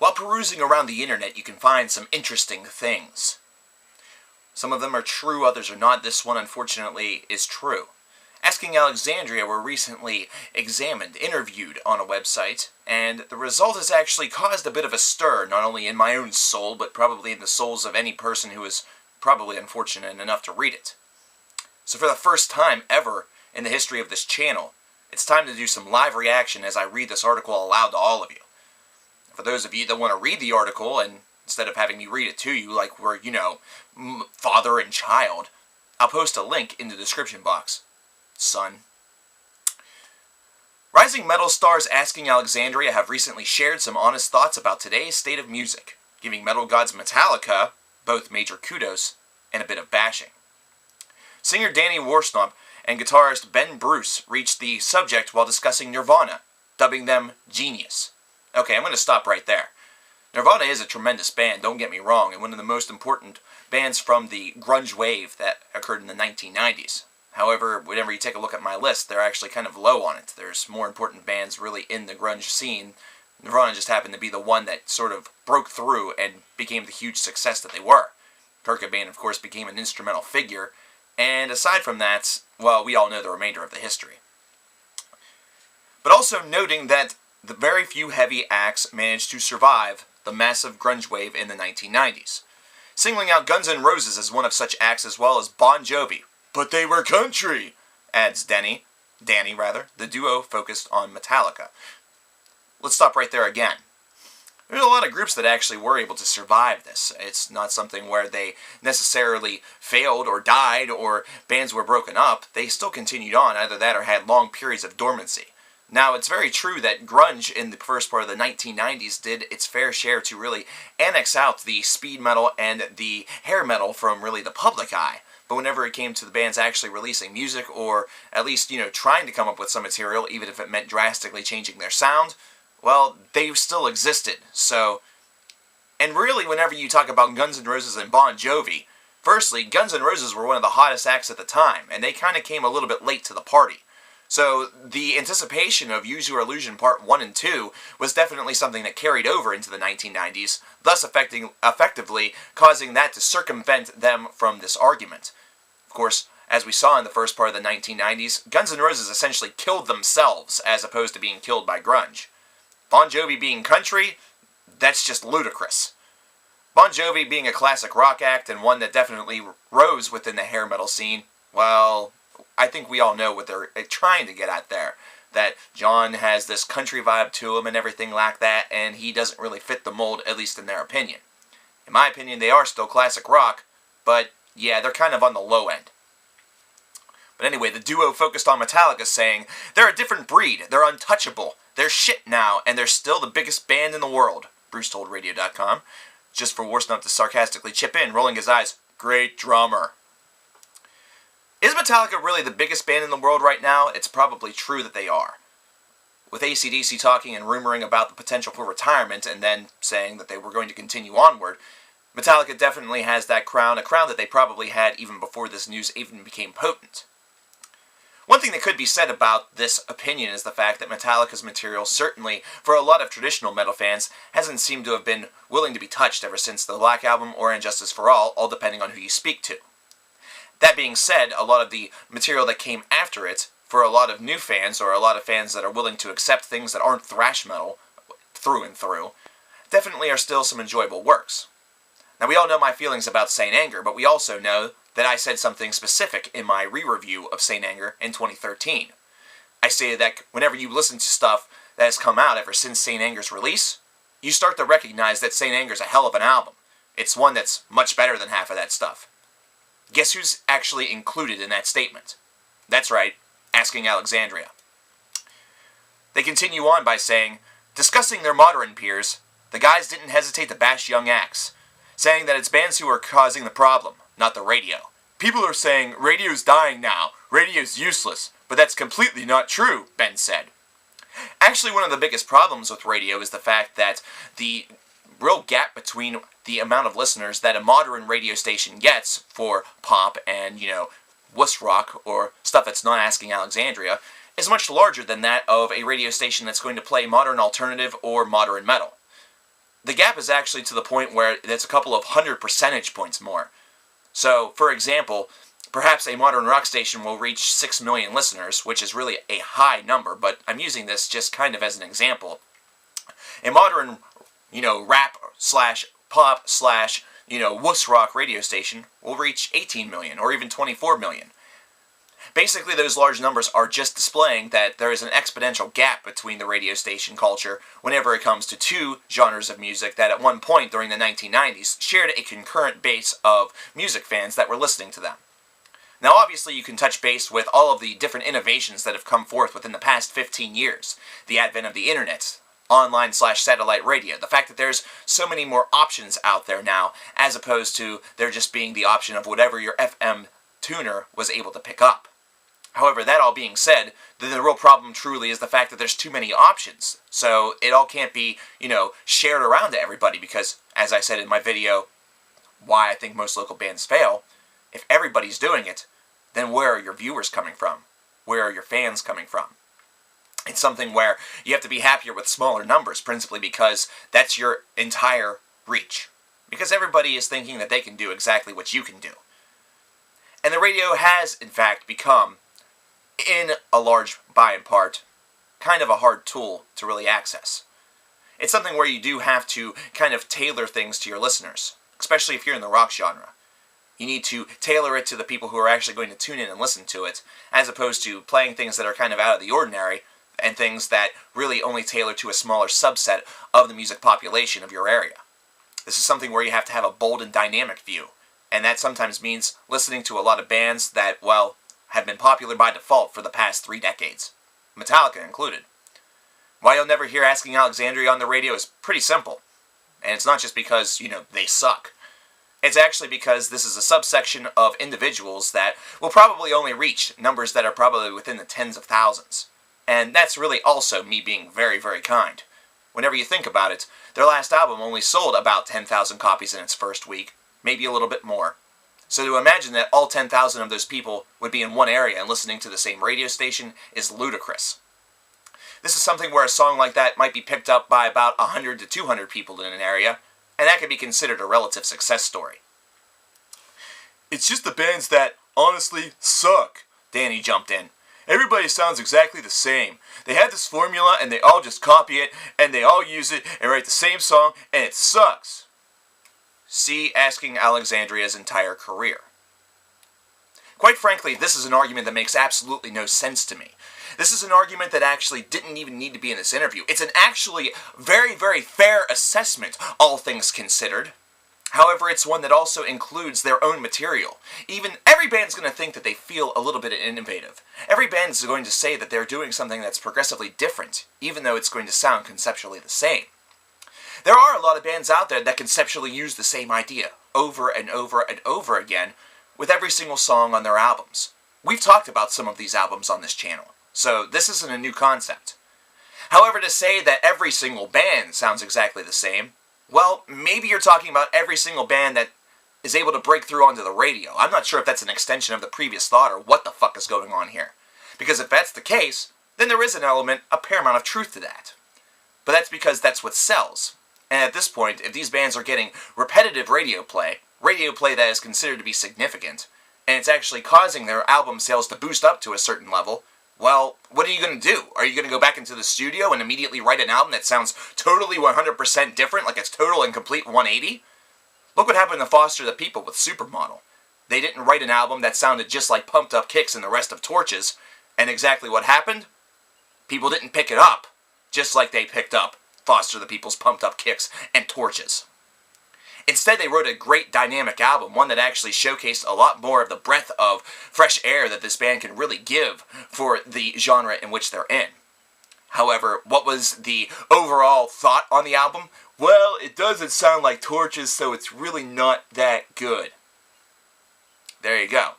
While perusing around the internet, you can find some interesting things. Some of them are true, others are not. This one, unfortunately, is true. Asking Alexandria were recently examined, interviewed on a website, and the result has actually caused a bit of a stir, not only in my own soul, but probably in the souls of any person who is probably unfortunate enough to read it. So for the first time ever in the history of this channel, it's time to do some live reaction as I read this article aloud to all of you. For those of you that want to read the article, and instead of having me read it to you like we're, father and child, I'll post a link in the description box. Son. Rising metal stars Asking Alexandria have recently shared some honest thoughts about today's state of music, giving metal gods Metallica both major kudos and a bit of bashing. Singer Danny Worsnop and guitarist Ben Bruce reached the subject while discussing Nirvana, dubbing them genius. Okay, I'm going to stop right there. Nirvana is a tremendous band, don't get me wrong, and one of the most important bands from the grunge wave that occurred in the 1990s. However, whenever you take a look at my list, they're actually kind of low on it. There's more important bands really in the grunge scene. Nirvana just happened to be the one that sort of broke through and became the huge success that they were. Kurt Cobain, of course, became an instrumental figure, and aside from that, well, we all know the remainder of the history. But also noting that the very few heavy acts managed to survive the massive grunge wave in the 1990s. Singling out Guns N' Roses as one of such acts, as well as Bon Jovi. But they were country, adds Danny, the duo focused on Metallica. Let's stop right there again. There's a lot of groups that actually were able to survive this. It's not something where they necessarily failed or died or bands were broken up. They still continued on, either that or had long periods of dormancy. Now, it's very true that grunge in the first part of the 1990s did its fair share to really annex out the speed metal and the hair metal from really the public eye. But whenever it came to the bands actually releasing music, or at least, trying to come up with some material, even if it meant drastically changing their sound, well, they still existed. So, and really, whenever you talk about Guns N' Roses and Bon Jovi, firstly, Guns N' Roses were one of the hottest acts at the time, and they kind of came a little bit late to the party. So the anticipation of Use Your Illusion Part 1 and 2 was definitely something that carried over into the 1990s, thus effectively causing that to circumvent them from this argument. Of course, as we saw in the first part of the 1990s, Guns N' Roses essentially killed themselves as opposed to being killed by grunge. Bon Jovi being country, that's just ludicrous. Bon Jovi being a classic rock act and one that definitely rose within the hair metal scene, well, I think we all know what they're trying to get at there. That John has this country vibe to him and everything like that, and he doesn't really fit the mold, at least in their opinion. In my opinion, they are still classic rock, but yeah, they're kind of on the low end. But anyway, the duo focused on Metallica saying, they're a different breed, they're untouchable, they're shit now, and they're still the biggest band in the world, Bruce told Radio.com. Just for Worsnop to sarcastically chip in, rolling his eyes, great drummer. Is Metallica really the biggest band in the world right now? It's probably true that they are. With AC/DC talking and rumoring about the potential for retirement and then saying that they were going to continue onward, Metallica definitely has that crown, a crown that they probably had even before this news even became potent. One thing that could be said about this opinion is the fact that Metallica's material, certainly for a lot of traditional metal fans, hasn't seemed to have been willing to be touched ever since the Black Album or Injustice for All depending on who you speak to. That being said, a lot of the material that came after it, for a lot of new fans, or a lot of fans that are willing to accept things that aren't thrash metal, through and through, definitely are still some enjoyable works. Now, we all know my feelings about Saint Anger, but we also know that I said something specific in my re-review of Saint Anger in 2013. I stated that whenever you listen to stuff that has come out ever since Saint Anger's release, you start to recognize that Saint Anger's a hell of an album. It's one that's much better than half of that stuff. Guess who's actually included in that statement? That's right, Asking Alexandria. They continue on by saying, discussing their modern peers, the guys didn't hesitate to bash young acts, saying that it's bands who are causing the problem, not the radio. People are saying radio's dying now, radio's useless, but that's completely not true, Ben said. Actually, one of the biggest problems with radio is the fact that the real gap between the amount of listeners that a modern radio station gets for pop and, wuss rock or stuff that's not Asking Alexandria is much larger than that of a radio station that's going to play modern alternative or modern metal. the gap is actually to the point where it's a couple of 100 percentage points more. So, for example, perhaps a modern rock station will reach 6 million listeners, which is really a high number, but I'm using this just kind of as an example. A modern, rap slash pop slash, wuss rock radio station will reach 18 million or even 24 million. Basically, those large numbers are just displaying that there is an exponential gap between the radio station culture whenever it comes to two genres of music that at one point during the 1990s shared a concurrent base of music fans that were listening to them. Now, obviously, you can touch base with all of the different innovations that have come forth within the past 15 years. The advent of the internet, online/satellite radio, the fact that there's so many more options out there now, as opposed to there just being the option of whatever your FM tuner was able to pick up. However, that all being said, the real problem truly is the fact that there's too many options. So it all can't be, shared around to everybody because, as I said in my video, why I think most local bands fail, if everybody's doing it, then where are your viewers coming from? Where are your fans coming from? It's something where you have to be happier with smaller numbers, principally because that's your entire reach. Because everybody is thinking that they can do exactly what you can do. And the radio has, in fact, become, in a large by and part, kind of a hard tool to really access. It's something where you do have to kind of tailor things to your listeners, especially if you're in the rock genre. You need to tailor it to the people who are actually going to tune in and listen to it, as opposed to playing things that are kind of out of the ordinary and things that really only tailor to a smaller subset of the music population of your area. This is something where you have to have a bold and dynamic view, and that sometimes means listening to a lot of bands that, well, have been popular by default for the past 3 decades, Metallica included. Why you'll never hear Asking Alexandria on the radio is pretty simple, and it's not just because, they suck. It's actually because this is a subsection of individuals that will probably only reach numbers that are probably within the tens of thousands. And that's really also me being very, very kind. Whenever you think about it, their last album only sold about 10,000 copies in its first week, maybe a little bit more. So to imagine that all 10,000 of those people would be in one area and listening to the same radio station is ludicrous. This is something where a song like that might be picked up by about 100 to 200 people in an area, and that could be considered a relative success story. It's just the bands that honestly suck, Danny jumped in. Everybody sounds exactly the same. They have this formula and they all just copy it and they all use it and write the same song and it sucks. See Asking Alexandria's entire career. Quite frankly, this is an argument that makes absolutely no sense to me. This is an argument that actually didn't even need to be in this interview. It's an actually very, very fair assessment, all things considered. However, it's one that also includes their own material. Every band's going to think that they feel a little bit innovative. Every band is going to say that they're doing something that's progressively different, even though it's going to sound conceptually the same. There are a lot of bands out there that conceptually use the same idea over and over and over again with every single song on their albums. We've talked about some of these albums on this channel, so this isn't a new concept. However, to say that every single band sounds exactly the same, well, maybe you're talking about every single band that is able to break through onto the radio. I'm not sure if that's an extension of the previous thought or what the fuck is going on here. Because if that's the case, then there is an element, a paramount of truth to that. But that's because that's what sells. And at this point, if these bands are getting repetitive radio play that is considered to be significant, and it's actually causing their album sales to boost up to a certain level, well, what are you going to do? Are you going to go back into the studio and immediately write an album that sounds totally 100% different, like it's total and complete 180? Look what happened to Foster the People with Supermodel. They didn't write an album that sounded just like Pumped Up Kicks and the rest of Torches, and exactly what happened? People didn't pick it up, just like they picked up Foster the People's Pumped Up Kicks and Torches. Instead, they wrote a great dynamic album, one that actually showcased a lot more of the breath of fresh air that this band can really give for the genre in which they're in. However, what was the overall thought on the album? Well, it doesn't sound like Torches, so it's really not that good. There you go.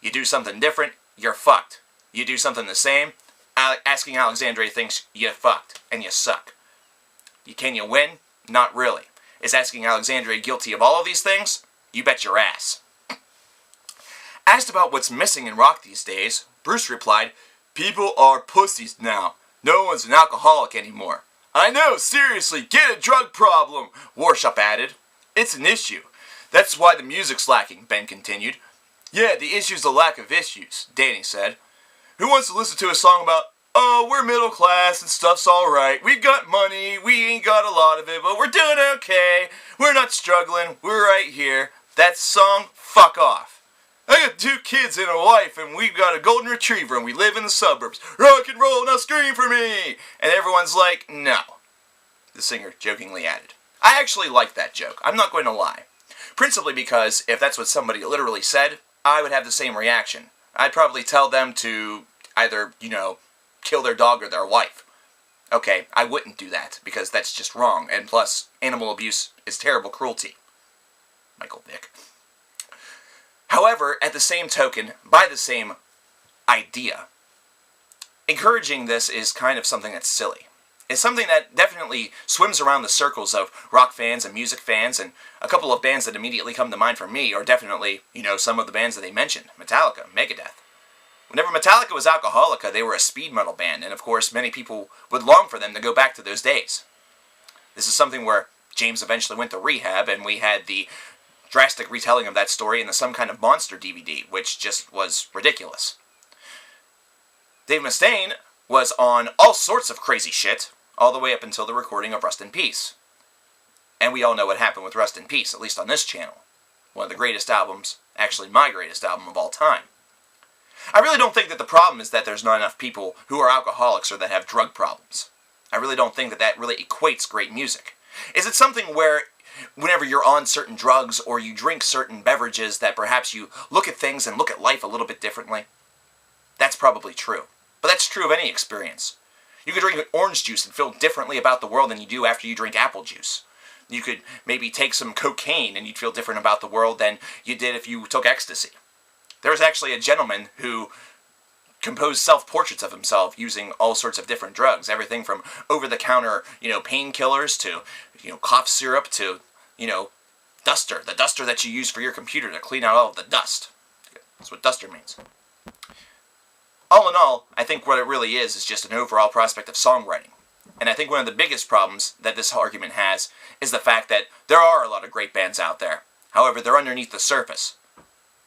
You do something different, you're fucked. You do something the same, Asking Alexandria thinks you fucked, and you suck. Can you win? Not really. Is Asking Alexandria guilty of all of these things? You bet your ass. Asked about what's missing in rock these days, Bruce replied, "People are pussies now. No one's an alcoholic anymore. I know, seriously, get a drug problem, Warshup added. It's an issue. That's why the music's lacking, Ben continued. Yeah, the issue's the lack of issues, Danny said. Who wants to listen to a song about, oh, we're middle class and stuff's alright, we got money, we ain't got a lot of it, but we're doing okay, we're not struggling, we're right here. That song, fuck off. I got 2 kids and a wife, and we've got a golden retriever, and we live in the suburbs. Rock and roll, now scream for me! And everyone's like, no. The singer jokingly added. I actually like that joke, I'm not going to lie. Principally because, if that's what somebody literally said, I would have the same reaction. I'd probably tell them to either, kill their dog or their wife. Okay, I wouldn't do that, because that's just wrong, and plus, animal abuse is terrible cruelty. Michael Vick. However, at the same token, by the same idea, encouraging this is kind of something that's silly. It's something that definitely swims around the circles of rock fans and music fans, and a couple of bands that immediately come to mind for me are definitely, some of the bands that they mentioned. Metallica, Megadeth. Whenever Metallica was Alcoholica, they were a speed metal band, and of course many people would long for them to go back to those days. This is something where James eventually went to rehab, and we had the drastic retelling of that story in the Some Kind of Monster DVD, which just was ridiculous. Dave Mustaine was on all sorts of crazy shit, all the way up until the recording of Rust in Peace. And we all know what happened with Rust in Peace, at least on this channel. One of the greatest albums, actually my greatest album of all time. I really don't think that the problem is that there's not enough people who are alcoholics or that have drug problems. I really don't think that that really equates great music. Is it something where whenever you're on certain drugs or you drink certain beverages that perhaps you look at things and look at life a little bit differently? That's probably true. But that's true of any experience. You could drink orange juice and feel differently about the world than you do after you drink apple juice. You could maybe take some cocaine and you'd feel different about the world than you did if you took ecstasy. There was actually a gentleman who composed self-portraits of himself using all sorts of different drugs. Everything from over-the-counter, painkillers to, cough syrup to, duster. The duster that you use for your computer to clean out all of the dust. That's what duster means. All in all, I think what it really is just an overall prospect of songwriting. And I think one of the biggest problems that this argument has is the fact that there are a lot of great bands out there. However, they're underneath the surface.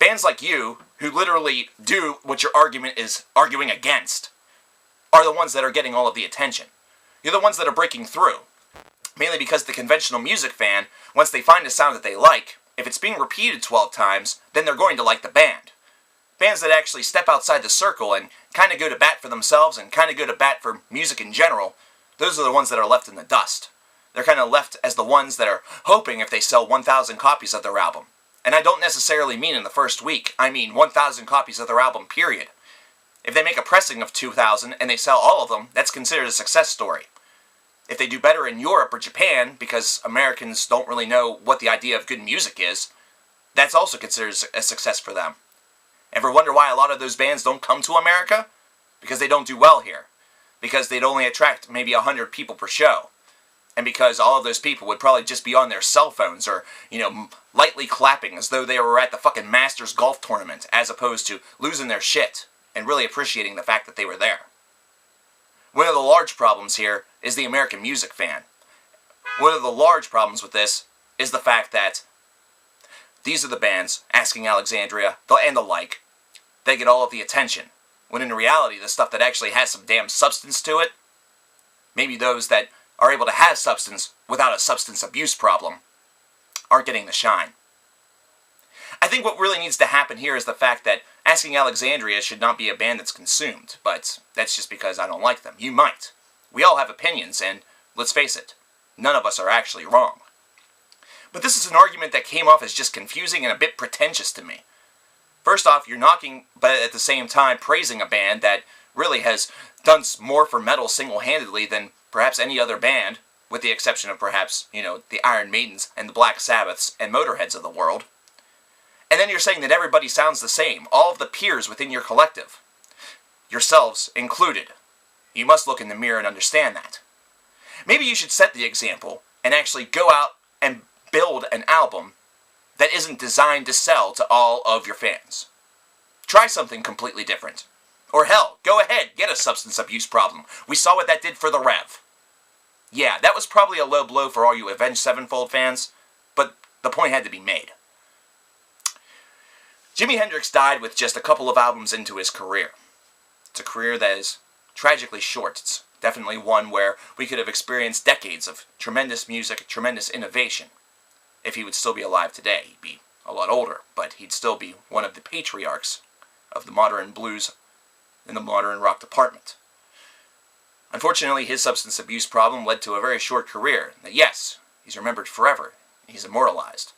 Bands like you, who literally do what your argument is arguing against, are the ones that are getting all of the attention. You're the ones that are breaking through. Mainly because the conventional music fan, once they find a sound that they like, if it's being repeated 12 times, then they're going to like the band. Bands that actually step outside the circle and kind of go to bat for themselves and kind of go to bat for music in general, those are the ones that are left in the dust. They're kind of left as the ones that are hoping if they sell 1,000 copies of their album. And I don't necessarily mean in the first week, I mean 1,000 copies of their album, period. If they make a pressing of 2,000 and they sell all of them, that's considered a success story. If they do better in Europe or Japan, because Americans don't really know what the idea of good music is, that's also considered a success for them. Ever wonder why a lot of those bands don't come to America? Because they don't do well here. Because they'd only attract maybe 100 people per show. And because all of those people would probably just be on their cell phones or, lightly clapping as though they were at the fucking Masters golf tournament, as opposed to losing their shit and really appreciating the fact that they were there. One of the large problems here is the American music fan. One of the large problems with this is the fact that these are the bands, Asking Alexandria, and the like, they get all of the attention, when in reality the stuff that actually has some damn substance to it, maybe those that are able to have substance without a substance abuse problem, aren't getting the shine. I think what really needs to happen here is the fact that Asking Alexandria should not be a band that's consumed, but that's just because I don't like them. You might. We all have opinions, and let's face it, none of us are actually wrong. But this is an argument that came off as just confusing and a bit pretentious to me. First off, you're knocking, but at the same time praising a band that really has done more for metal single-handedly than perhaps any other band, with the exception of perhaps, the Iron Maidens and the Black Sabbaths and Motorheads of the world. And then you're saying that everybody sounds the same, all of the peers within your collective, yourselves included. You must look in the mirror and understand that. Maybe you should set the example and actually go out and build an album that isn't designed to sell to all of your fans. Try something completely different. Or hell, go ahead, get a substance abuse problem. We saw what that did for the Rev. Yeah, that was probably a low blow for all you Avenged Sevenfold fans, but the point had to be made. Jimi Hendrix died with just a couple of albums into his career. It's a career that is tragically short. It's definitely one where we could have experienced decades of tremendous music, tremendous innovation. If he would still be alive today, he'd be a lot older, but he'd still be one of the patriarchs of the modern blues and the modern rock department. Unfortunately, his substance abuse problem led to a very short career. That, yes, he's remembered forever. He's immortalized.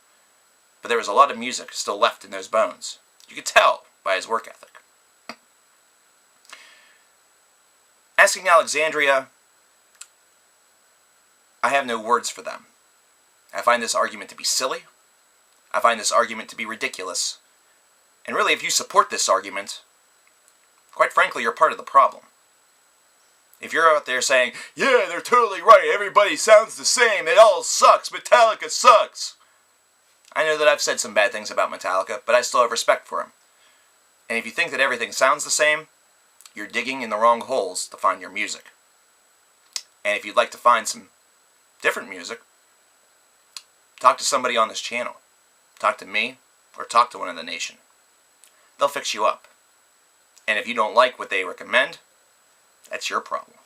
But there was a lot of music still left in those bones. You could tell by his work ethic. Asking Alexandria, I have no words for them. I find this argument to be silly. I find this argument to be ridiculous. And really, if you support this argument, quite frankly, you're part of the problem. If you're out there saying, yeah, they're totally right, everybody sounds the same, it all sucks, Metallica sucks. I know that I've said some bad things about Metallica, but I still have respect for them. And if you think that everything sounds the same, you're digging in the wrong holes to find your music. And if you'd like to find some different music, talk to somebody on this channel. Talk to me, or talk to one of the nation. They'll fix you up. And if you don't like what they recommend, that's your problem.